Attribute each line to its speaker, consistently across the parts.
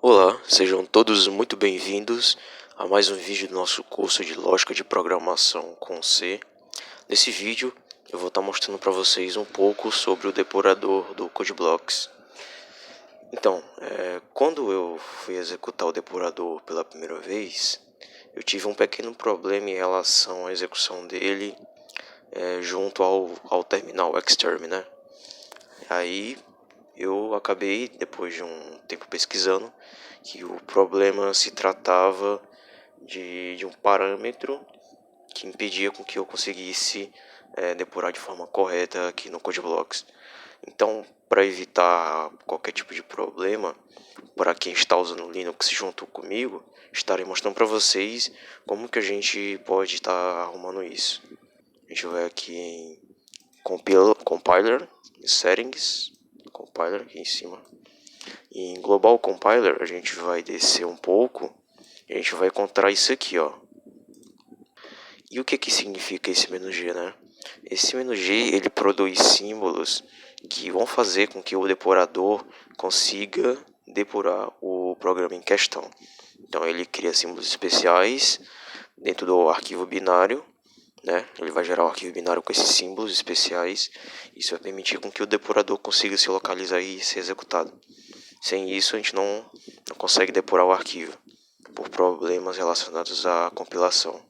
Speaker 1: Olá, sejam todos muito bem-vindos a mais um vídeo do nosso curso de Lógica de Programação com C. Nesse vídeo eu vou estar mostrando para vocês um pouco sobre o depurador do CodeBlocks. Então, quando eu fui executar o depurador pela primeira vez, eu tive um pequeno problema em relação à execução dele junto ao terminal Xterm, né? Aí eu acabei, depois de um tempo pesquisando, que o problema se tratava de um parâmetro que impedia com que eu conseguisse depurar de forma correta aqui no CodeBlocks. Então, para evitar qualquer tipo de problema, para quem está usando Linux junto comigo, estarei mostrando para vocês como que a gente pode estar arrumando isso. A gente vai aqui em Compiler, Settings, Compiler aqui em cima. E em Global Compiler a gente vai descer um pouco e a gente vai encontrar isso aqui, ó. E o que significa esse menu G, né? Esse menu G ele produz símbolos que vão fazer com que o depurador consiga depurar o programa em questão. Então ele cria símbolos especiais dentro do arquivo binário, né? Ele vai gerar um arquivo binário com esses símbolos especiais. Isso vai permitir com que o depurador consiga se localizar e ser executado. Sem isso a gente não consegue depurar o arquivo por problemas relacionados à compilação.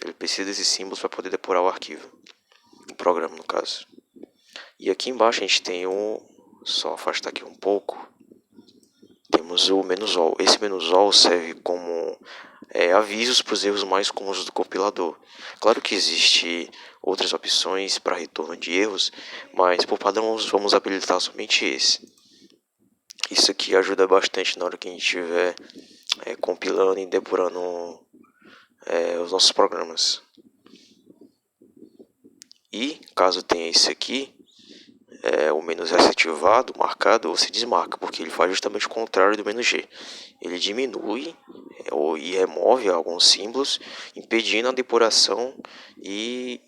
Speaker 1: Ele precisa desses símbolos para poder depurar o arquivo, o programa no caso. E aqui embaixo a gente tem só afastar aqui um pouco, temos o -all. Esse -all serve como avisos para os erros mais comuns do compilador. Claro que existe outras opções para retorno de erros, mas por padrão vamos habilitar somente esse. Isso aqui ajuda bastante na hora que a gente estiver compilando e depurando os nossos programas. E caso tenha esse aqui, o "-s" ativado, marcado, você desmarca, porque ele faz justamente o contrário do "-g". Ele diminui e remove alguns símbolos, impedindo a depuração e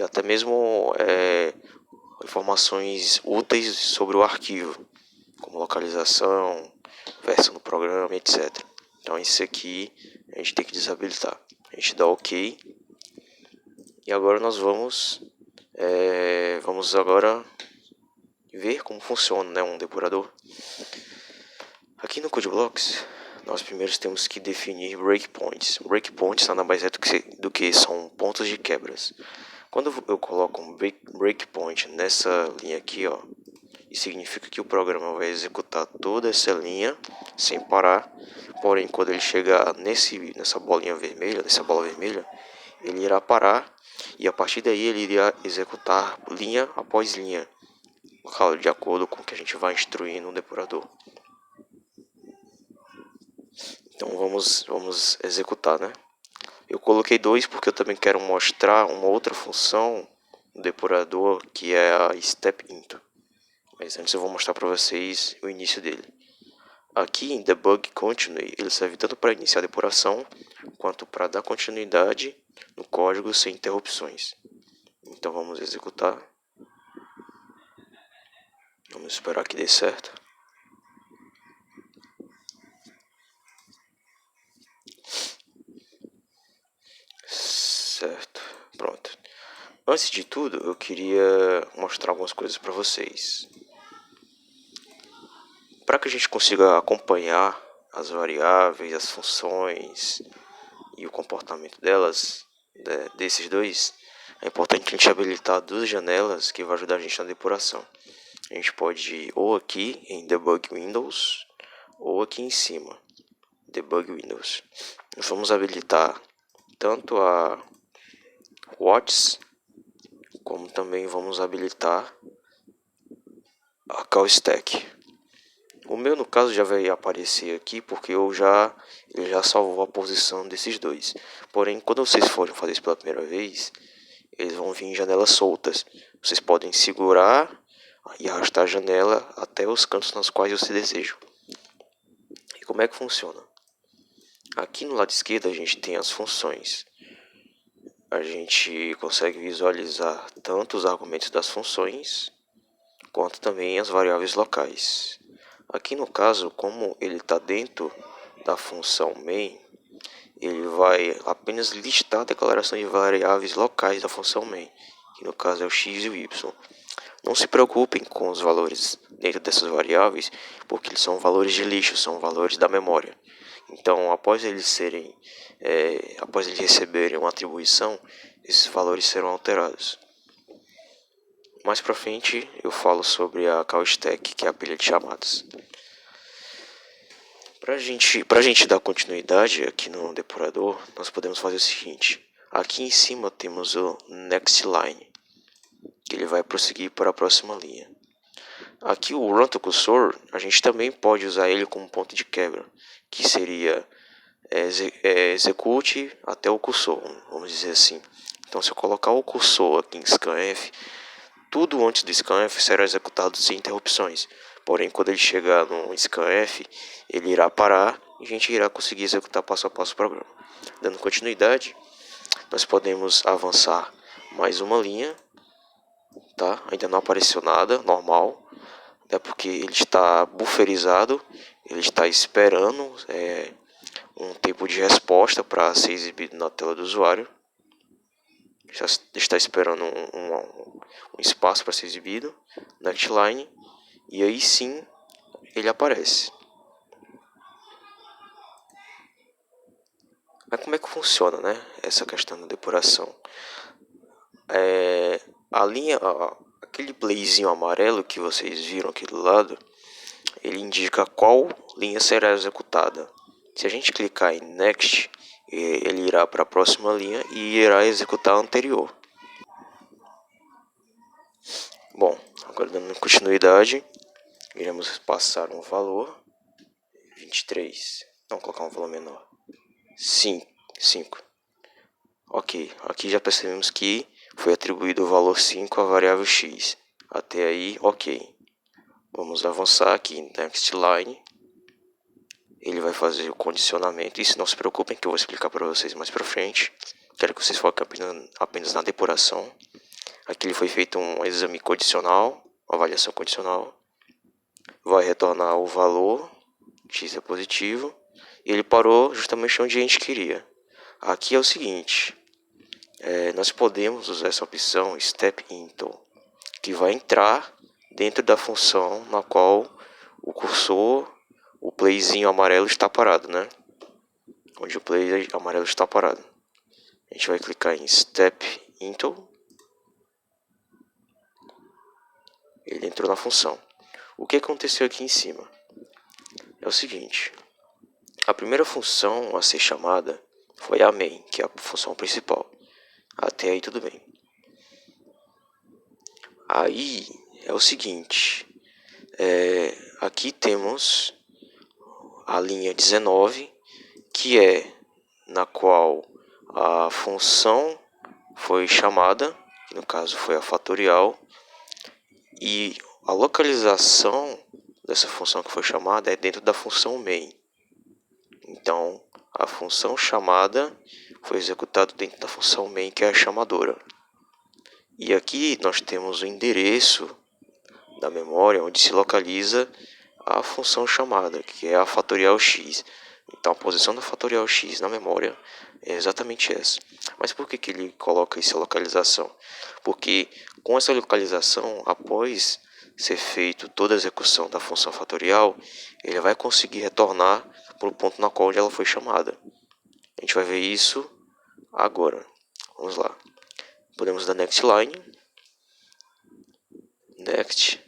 Speaker 1: até mesmo informações úteis sobre o arquivo, como localização, versão do programa, etc. Então isso aqui a gente tem que desabilitar. A gente dá OK. E agora nós vamos agora ver como funciona, né, um depurador. Aqui no CodeBlocks, nós primeiro temos que definir breakpoints. Breakpoints nada mais é do que são pontos de quebras. Quando eu coloco um breakpoint nessa linha aqui, ó, isso significa que o programa vai executar toda essa linha sem parar. Porém, quando ele chegar nessa bolinha vermelha, nessa bola vermelha, ele irá parar e a partir daí ele irá executar linha após linha, de acordo com o que a gente vai instruir no depurador. Então vamos executar, né? Eu coloquei 2 porque eu também quero mostrar uma outra função no depurador, que é a step_into. Mas antes eu vou mostrar para vocês o início dele. Aqui em Debug Continue, ele serve tanto para iniciar a depuração, quanto para dar continuidade no código sem interrupções. Então vamos executar. Vamos esperar que dê certo. Certo, pronto. Antes de tudo, eu queria mostrar algumas coisas para vocês. Para que a gente consiga acompanhar as variáveis, as funções e o comportamento delas, desses dois, é importante a gente habilitar 2 janelas que vai ajudar a gente na depuração. A gente pode ir ou aqui em Debug Windows ou aqui em cima, Debug Windows. Nós vamos habilitar tanto a Watts, como também vamos habilitar a Callstack. O meu, no caso, já vai aparecer aqui porque ele já salvou a posição desses dois. Porém, quando vocês forem fazer isso pela primeira vez, eles vão vir em janelas soltas. Vocês podem segurar e arrastar a janela até os cantos nos quais você deseja. E como é que funciona? Aqui no lado esquerdo a gente tem as funções. A gente consegue visualizar tanto os argumentos das funções, quanto também as variáveis locais. Aqui no caso, como ele está dentro da função main, ele vai apenas listar a declaração de variáveis locais da função main, que no caso é o x e o y. Não se preocupem com os valores dentro dessas variáveis, porque eles são valores de lixo, são valores da memória. Então, após eles receberem uma atribuição, esses valores serão alterados. Mais para frente eu falo sobre a call stack, que é a pilha de chamadas. Para a gente dar continuidade aqui no depurador, nós podemos fazer o seguinte. Aqui em cima temos o next line, que ele vai prosseguir para a próxima linha. Aqui o run to cursor, a gente também pode usar ele como ponto de quebra, que seria execute até o cursor, vamos dizer assim. Então, se eu colocar o cursor aqui em scanf, tudo antes do scanf será executado sem interrupções. Porém, quando ele chegar no scanf, ele irá parar e a gente irá conseguir executar passo a passo o programa. Dando continuidade, nós podemos avançar mais uma linha, tá? Ainda não apareceu nada, normal, é porque ele está bufferizado, ele está esperando um tempo de resposta para ser exibido na tela do usuário. Já está esperando um espaço para ser exibido, next line, e aí sim ele aparece. Mas como é que funciona, né, essa questão da depuração? A linha, aquele playzinho amarelo que vocês viram aqui do lado, ele indica qual linha será executada. Se a gente clicar em next, ele irá para a próxima linha e irá executar a anterior. Bom, agora dando continuidade, iremos passar um valor 23. Vamos colocar um valor menor. 5. Ok, aqui já percebemos que foi atribuído o valor 5 à variável x. Até aí, ok. Vamos avançar aqui em next line. Ele vai fazer o condicionamento. Isso não se preocupem que eu vou explicar para vocês mais para frente. Quero que vocês foquem apenas na depuração. Aqui ele foi feito um exame condicional, uma avaliação condicional. Vai retornar o valor, x é positivo. E ele parou justamente onde a gente queria. Aqui é o seguinte, nós podemos usar essa opção step into, que vai entrar dentro da função na qual o cursor, o playzinho amarelo está parado, né? Onde o play amarelo está parado. A gente vai clicar em step into. Ele entrou na função. O que aconteceu aqui em cima? É o seguinte, a primeira função a ser chamada foi a main, que é a função principal. Até aí tudo bem. Aí é o seguinte, aqui temos a linha 19, que é na qual a função foi chamada, que no caso foi a fatorial, e a localização dessa função que foi chamada é dentro da função main. Então, a função chamada foi executada dentro da função main, que é a chamadora. E aqui nós temos o endereço da memória onde se localiza a função chamada, que é a fatorial x. Então, a posição da fatorial x na memória é exatamente essa. Mas por que ele coloca essa localização? Porque com essa localização, após ser feito toda a execução da função fatorial, ele vai conseguir retornar para o ponto na qual ela foi chamada. A gente vai ver isso agora. Vamos lá. Podemos dar next line. Next.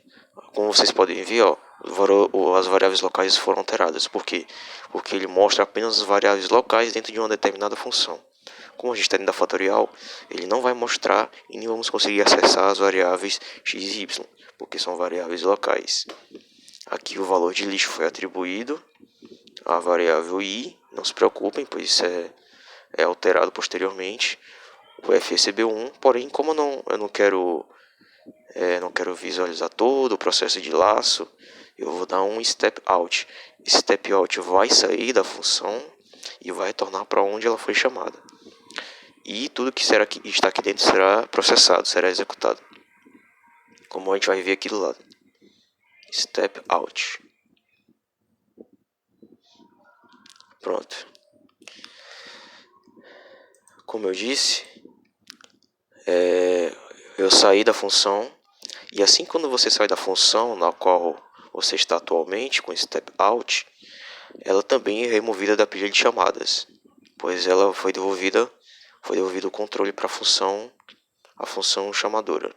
Speaker 1: Como vocês podem ver, as variáveis locais foram alteradas. Por quê? Porque ele mostra apenas as variáveis locais dentro de uma determinada função. Como a gente está dentro da fatorial, ele não vai mostrar e nem vamos conseguir acessar as variáveis x e y, porque são variáveis locais. Aqui o valor de lixo foi atribuído à variável i, não se preocupem, pois isso é alterado posteriormente. O f recebeu 1, porém como eu não quero visualizar todo o processo de laço, eu vou dar um step out. Step out vai sair da função e vai retornar para onde ela foi chamada. E tudo que está aqui dentro será processado, será executado. Como a gente vai ver aqui do lado. Step out. Pronto. Como eu disse, eu saí da função, e assim quando você sai da função na qual você está atualmente, com step out, ela também é removida da pilha de chamadas, pois ela foi devolvido o controle para a função chamadora,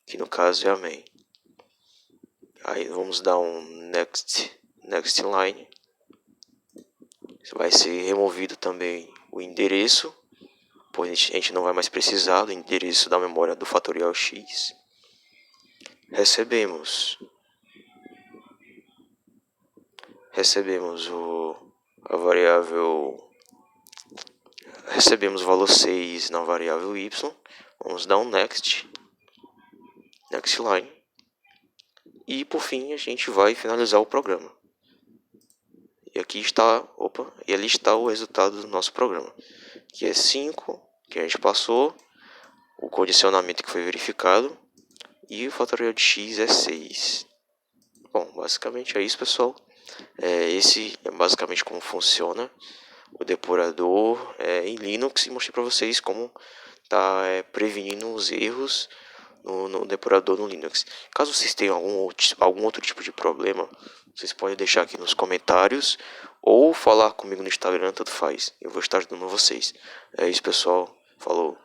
Speaker 1: que no caso é a main. Aí vamos dar um next line. Vai ser removido também o endereço, pois a gente não vai mais precisar do endereço da memória do fatorial x. Recebemos a variável, recebemos o valor 6 na variável y. Vamos dar um next line. E por fim a gente vai finalizar o programa. E aqui está, e ali está o resultado do nosso programa, que é 5, que a gente passou, o condicionamento que foi verificado, e o fatorial de x é 6. Bom, basicamente é isso, pessoal. Esse é basicamente como funciona o depurador em Linux, e mostrei para vocês como está prevenindo os erros no depurador no Linux. Caso vocês tenham algum outro tipo de problema, vocês podem deixar aqui nos comentários ou falar comigo no Instagram, tanto faz. Eu vou estar ajudando vocês. É isso, pessoal. Falou.